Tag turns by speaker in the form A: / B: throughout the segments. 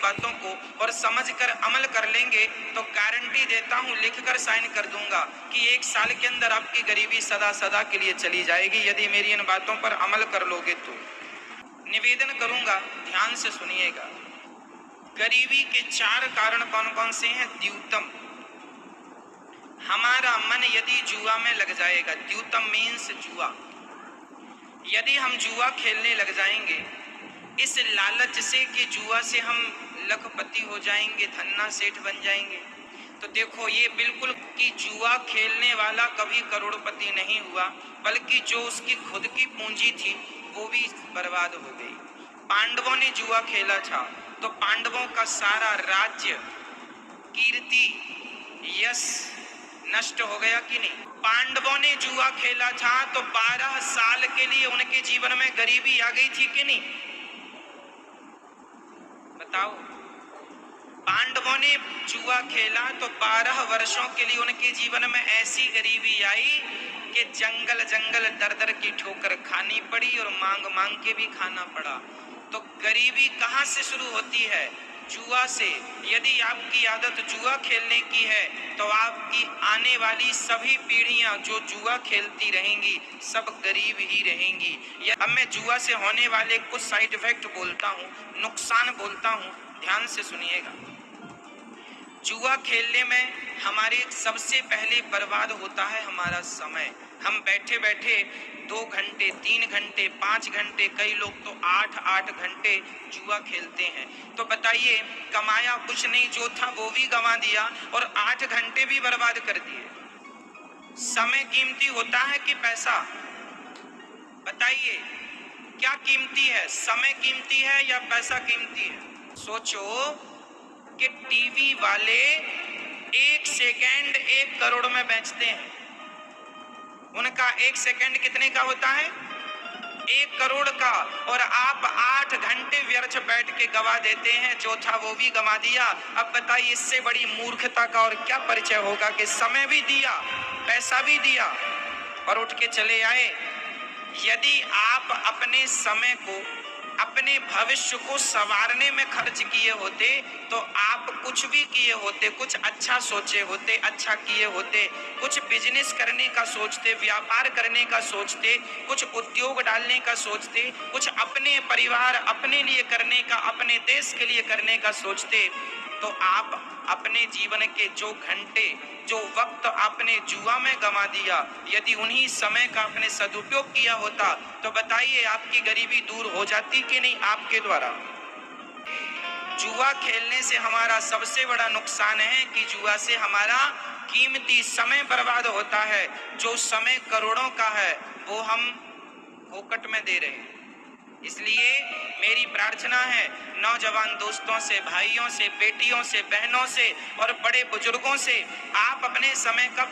A: बातों को और समझकर अमल कर लेंगे तो गारंटी देता हूं, लिखकर साइन कर दूंगा कि 1 साल के अंदर आपकी गरीबी सदा सदा के लिए चली जाएगी, यदि मेरी इन बातों पर अमल कर लोगे तो। निवेदन करूंगा, ध्यान से सुनिएगा। गरीबी के 4 कारण कौन कौन से हैं? द्यूतम, हमारा मन यदि जुआ में लग जाएगा, द्यूतम मीन्स जुआ, यदि हम जुआ खेलने लग जाएंगे इस लालच से कि जुआ से हम लखपति हो जाएंगे, धन्ना सेठ बन जाएंगे, तो देखो ये बिल्कुल कि जुआ खेलने वाला कभी करोड़पति नहीं हुआ, बल्कि जो उसकी खुद की पूंजी थी वो भी बर्बाद हो गई। पांडवों ने जुआ खेला था तो पांडवों का सारा राज्य, कीर्ति, यश नष्ट हो गया कि नहीं? पांडवों ने जुआ खेला था तो 12 साल के लिए उनके जीवन में गरीबी आ गई थी कि नहीं? बताओ। पांडवों ने जुआ खेला तो 12 वर्षों के लिए उनके जीवन में ऐसी गरीबी आई कि जंगल जंगल दर दर की ठोकर खानी पड़ी और मांग मांग के भी खाना पड़ा। तो गरीबी कहाँ से शुरू होती है? जुआ से। यदि आपकी आदत जुआ खेलने की है तो आपकी आने वाली सभी पीढ़ियां जो जुआ खेलती रहेंगी सब गरीब ही रहेंगी। अब मैं जुआ से होने वाले कुछ साइड इफेक्ट बोलता हूँ, नुकसान बोलता हूँ, ध्यान से सुनिएगा। जुआ खेलने में हमारे सबसे पहले बर्बाद होता है हमारा समय। हम बैठे बैठे 2 घंटे, 3 घंटे, 5 घंटे, कई लोग तो 8-8 घंटे जुआ खेलते हैं। तो बताइए, कमाया कुछ नहीं, जो था वो भी गंवा दिया और 8 घंटे भी बर्बाद कर दिए। समय कीमती होता है कि पैसा? बताइए क्या कीमती है, समय कीमती है या पैसा कीमती है? सोचो कि टीवी वाले 1 सेकेंड 1 करोड़ में बेचते हैं, उनका 1 सेकेंड कितने का होता है? 1 करोड़ का, और आप 8 घंटे व्यर्थ बैठ के गवा देते हैं, जो था वो भी गवा दिया। अब बताइए इससे बड़ी मूर्खता का और क्या परिचय होगा कि समय भी दिया, पैसा भी दिया और उठ के चले आए। यदि आप अपने समय को, अपने भविष्य को संवारने में खर्च किए होते तो आप कुछ भी किए होते, कुछ अच्छा सोचे होते, अच्छा किए होते, कुछ बिजनेस करने का सोचते, व्यापार करने का सोचते, कुछ उद्योग डालने का सोचते, कुछ अपने परिवार, अपने लिए करने का, अपने देश के लिए करने का सोचते, तो आप अपने जीवन के जो घंटे, जो वक्त आपने जुआ में गंवा दिया, यदि उन्हीं समय का आपने सदुपयोग किया होता तो बताइए आपकी गरीबी दूर हो जाती कि नहीं आपके द्वारा? जुआ खेलने से हमारा सबसे बड़ा नुकसान है कि जुआ से हमारा कीमती समय बर्बाद होता है। जो समय करोड़ों का है वो हम फोकट में दे रहे हैं। इसलिए मेरी प्रार्थना है नौजवान दोस्तों से, भाइयों से, बेटियों से, बहनों से और बड़े बुजुर्गों से, आप अपने समय का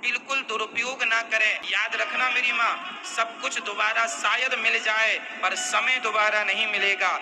A: बिल्कुल दुरुपयोग ना करें। याद रखना मेरी माँ, सब कुछ दोबारा शायद मिल जाए पर समय दोबारा नहीं मिलेगा।